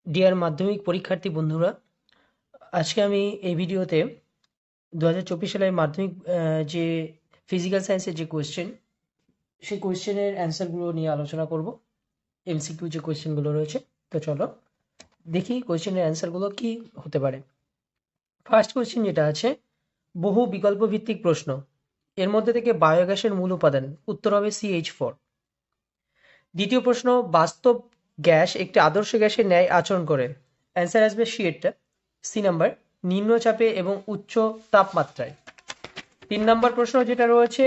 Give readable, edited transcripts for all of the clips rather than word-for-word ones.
Deer মাধ্যমিক পরীক্ষার্থী বন্ধুরা, আজকে আমি এই ভিডিওতে 2024 সালের মাধ্যমিক যে ফিজিক্যাল সায়েন্সের যে কোয়েশ্চেন, সেই কোয়েশ্চেনের অ্যান্সারগুলো নিয়ে আলোচনা করব। এমসিকিউ যে কোয়েশ্চেনগুলো রয়েছে, তো চলো দেখি কোয়েশ্চেনের অ্যান্সারগুলো কি হতে পারে। ফার্স্ট কোয়েশ্চেন যেটা আছে, বহু বিকল্প ভিত্তিক প্রশ্ন, এর মধ্যে থেকে বায়োগ্যাসের মূল উপাদান, উত্তর হবে CH4। দ্বিতীয় প্রশ্ন, বাস্তব গ্যাস একটি আদর্শ গ্যাসের ন্যায় আচরণ করে, অ্যান্সার আসবে সিএরটা, সি নাম্বার, নিম্নচাপে এবং উচ্চ তাপমাত্রায়। 3 নম্বর প্রশ্ন যেটা রয়েছে,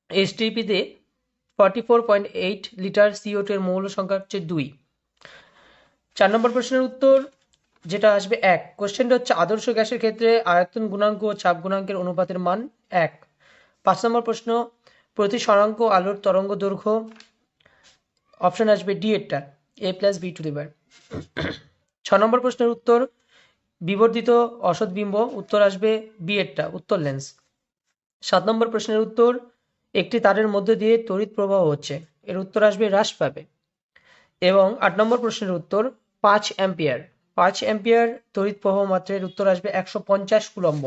এসটিপিতে 44.8 লিটার CO2 এর মৌল সংখ্যা হচ্ছে 2। 4 নম্বর প্রশ্নের উত্তর যেটা আসবে 1। কোশ্চেনটা হচ্ছে আদর্শ গ্যাসের ক্ষেত্রে আয়তন গুণাঙ্ক ও চাপ গুণাঙ্কের অনুপাতের মান 1। 5 নম্বর প্রশ্ন, প্রতি স্বরাঙ্ক আলোর তরঙ্গ দৈর্ঘ্য, অপশন আসবে ডি এরটা, a+b²। 6 নম্বর প্রশ্নের উত্তর, বিবর্ধিত অসৎ বিম্ব, উত্তর আসবে বি এরটা, উত্তর লেন্স। 7 নম্বর প্রশ্নের উত্তর, একটি তারের মধ্যে দিয়ে তড়িৎ প্রবাহ হচ্ছে, এর উত্তর আসবে হ্রাস পাবে। এবং 8 নম্বর প্রশ্নের উত্তর 5 অ্যাম্পিয়ার, 5 অ্যাম্পিয়ার তড়িৎ প্রবাহ মাত্রার উত্তর আসবে 150 কুলম্ব।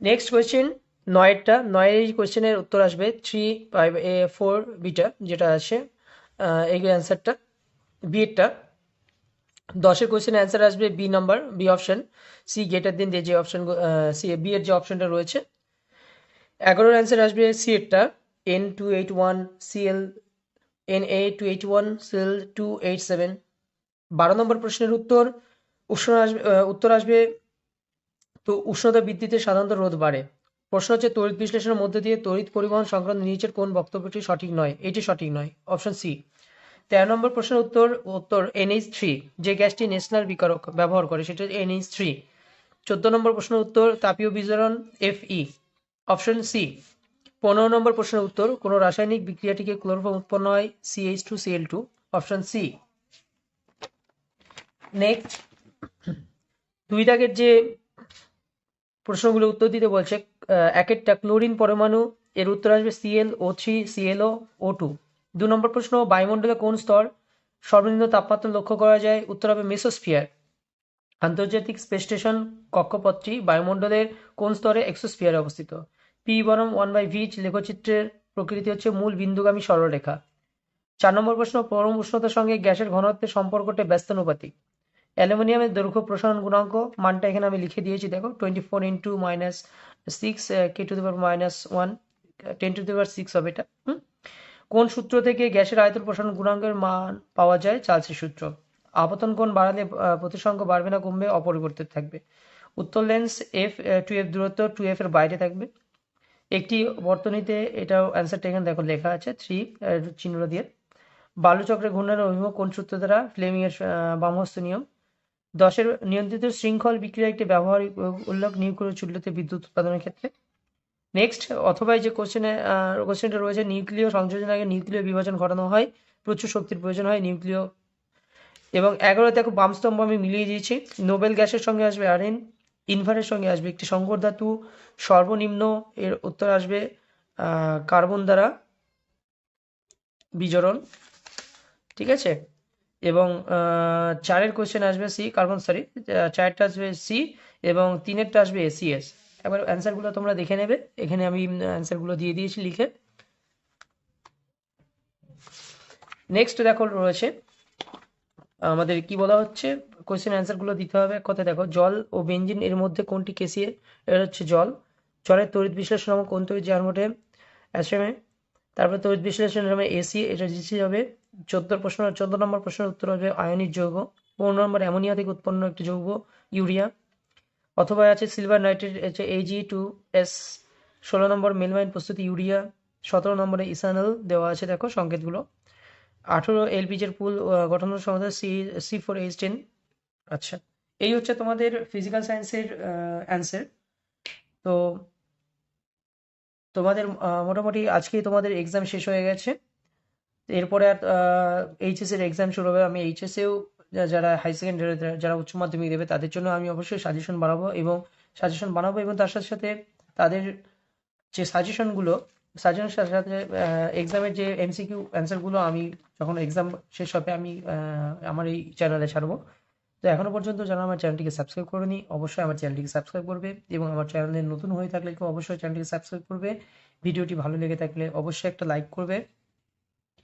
নেক্সট কোয়েশ্চেন 9এরটা, 9এর এই কোয়েশ্চেনের উত্তর আসবে 3/4 বিটা, যেটা আছে এই অ্যান্সারটা বি এরটা। 10এর কোয়েশ্চেনের অ্যান্সার আসবে B number, B option, C greater than দিয়ে যে অপশন, সি বি এর যে অপশনটা রয়েছে। 11এর অ্যান্সার আসবে সি এরটা, N281 CL, Na281 CL287। 12 number প্রশ্নের উত্তর, উত্তর আসবে, তো উষ্ণতা বৃদ্ধিতে সাধারণত রোধ বাড়ে। প্রশ্ন হচ্ছে তড়িৎ বিশ্লেষণের মধ্যে দিয়ে তড়িৎ পরিবহন সংক্রান্ত নিচের কোন বক্তব্যটি সঠিক নয়, এটি সঠিক নয়, অপশন সি। 13 নম্বর প্রশ্নের উত্তর NH3, যে গ্যাসটি ন্যাশনাল বিকারক ব্যবহার করে সেটা হচ্ছে NH3। 14 নম্বর প্রশ্নের উত্তর তাপীয় বিজারণ Fe, অপশন সি। 15 নম্বর প্রশ্নের উত্তর, কোন রাসায়নিক বিক্রিয়া থেকে ক্লোরোফর্ম উৎপন্ন হয় CH2Cl2, অপশন সি। নেক্সট, 2 দাগের যে প্রশ্নগুলো উত্তর দিতে বলছে, একটা ক্লোরিন পরমাণু, এর উত্তর আসবে ClO3 ClO2। 2 নম্বর প্রশ্ন, বায়ুমণ্ডলে কোন স্তর সর্বনিম্ন তাপমাত্রা লক্ষ্য করা যায়, উত্তর হবে মেসোস্ফিয়ার। আন্তর্জাতিক স্পেস স্টেশন কক্ষপথটি বায়ুমণ্ডলের কোন স্তরে, এক্সোস্ফিয়ারে অবস্থিত। পি বনাম 1/v লেখচিত্রের প্রকৃতি হচ্ছে মূল বিন্দুগামী সরলরেখা। 4 নম্বর প্রশ্ন, পরম উষ্ণতার সঙ্গে গ্যাসের ঘনত্বের সম্পর্কটা ব্যস্তানুপাতিক। অ্যালুমিনিয়ামের দৈর্ঘ্য প্রসারণ গুণাঙ্ক, মানটা এখানে আমি লিখে দিয়েছি, দেখো 24 × -6 k⁻⁻1 10⁶ হবে এটা। কোন সূত্র থেকে গ্যাসের আয়তন প্রসারণ গুণাঙ্কের মান পাওয়া যায়, চার্লসের সূত্র। আপতন কোণ বাড়ালে প্রতিসংখ্য বাড়বে না কমবে, অপরিবর্তিত থাকবে। উত্তর লেন্স F2F দূরত্ব 2F এর বাইরে থাকবে। একটি বর্তনীতে, এটাও অ্যান্সারটা এখানে দেখো লেখা আছে 3 চিহ্ন দিয়ে। বালুচক্রে ঘূর্ণনের অভিমুখ কোন সূত্র দ্বারা, ফ্লেমিং এর বামহস্ত নিয়ম। 10এর নিয়ন্ত্রিত শৃঙ্খল বিক্রিয়া একটি ব্যবহারিক উল্লেখ নিউক্লিয় চুল্লিতে বিদ্যুৎ উৎপাদনের ক্ষেত্রে। নেক্সট, অথবা এই যে কোশ্চেনটা রয়েছে, নিউক্লিয় সংযোজনের আগে নিউক্লিয় বিভাজন ঘটানো হয়, প্রচুর শক্তির প্রয়োজন হয় নিউক্লিয়। এবং 11 দেখো বাম স্তম্ভ আমি মিলিয়ে দিয়েছি। নোবেল গ্যাসের সঙ্গে আসবে আরএন, ইনভারের সঙ্গে আসবে একটি সংকর ধাতু, সর্বনিম্ন এর উত্তর আসবে কার্বন দ্বারা বিজরণ, ঠিক আছে। এবং 4এর কোশ্চেন আসবে সি, কার্বন, সরি, 4টা আসবে সি এবং 3এরটা আসবে ACS। এবার অ্যান্সারগুলো তোমরা দেখে নেবে, এখানে আমি অ্যান্সারগুলো দিয়ে দিয়েছি লিখে। নেক্সট দেখো রয়েছে, আমাদের কি বলা হচ্ছে, কোশ্চেন অ্যান্সারগুলো দিতে হবে। এক কথায় দেখো, জল ও বেঞ্জিন এর মধ্যে কোনটি কেসিয়ে, এটা হচ্ছে জল। জলের তড়িৎ বিশ্লেষণ নামক কোন তড়িৎ যার মধ্যে অ্যাসেমে, তারপরে তড়িৎ বিশ্লেষণের নামে এসি, এটা জিসি হবে। 14 নম্বর প্রশ্নের উত্তর হবে আয়নিক যৌগ। 15 নম্বর, অ্যামোনিয়া থেকে উৎপন্ন একটি যৌগ ইউরিয়া। অথবা আছে সিলভার নাইট্রেট হচ্ছে Ag2S। 16 নম্বর, মেলমাইন প্রস্তুতি ইউরিয়া। 17 নম্বরে ইথানল দেওয়া আছে, দেখো সংকেতগুলো। 18 এলপিজির পুল গঠনের সমাধান C4H10। আচ্ছা, এই হচ্ছে তোমাদের ফিজিক্যাল সায়েন্সের অ্যান্সার। তো তোমাদের মোটামুটি আজকেই তোমাদের এক্সাম শেষ হয়ে গেছে। এরপরে আর এইচএস এর এক্সাম শুরু হবে। আমি এইচএসেও যারা হাই সেকেন্ডারি, যারা উচ্চ মাধ্যমিক দেবে, তাদের জন্য আমি অবশ্যই সাজেশন বানাবো এবং তার সাথে সাথে তাদের যে সাজেশনগুলো সাজেশনের সাথে সাথে এক্সামের যে এমসিকিউ অ্যান্সারগুলো আমি যখন এক্সাম শেষ হবে আমি আমার এই চ্যানেলে ছাড়বো। তো এখনো পর্যন্ত যারা আমার চ্যানেলটিকে সাবস্ক্রাইব করেনি অবশ্যই আমার চ্যানেলটিকে সাবস্ক্রাইব করবে, এবং আমার চ্যানেলে নতুন হয়ে থাকলে কেউ অবশ্যই চ্যানেলটিকে সাবস্ক্রাইব করবে। ভিডিওটি ভালো লেগে থাকলে অবশ্যই একটা লাইক করবে।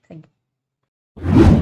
Thank you.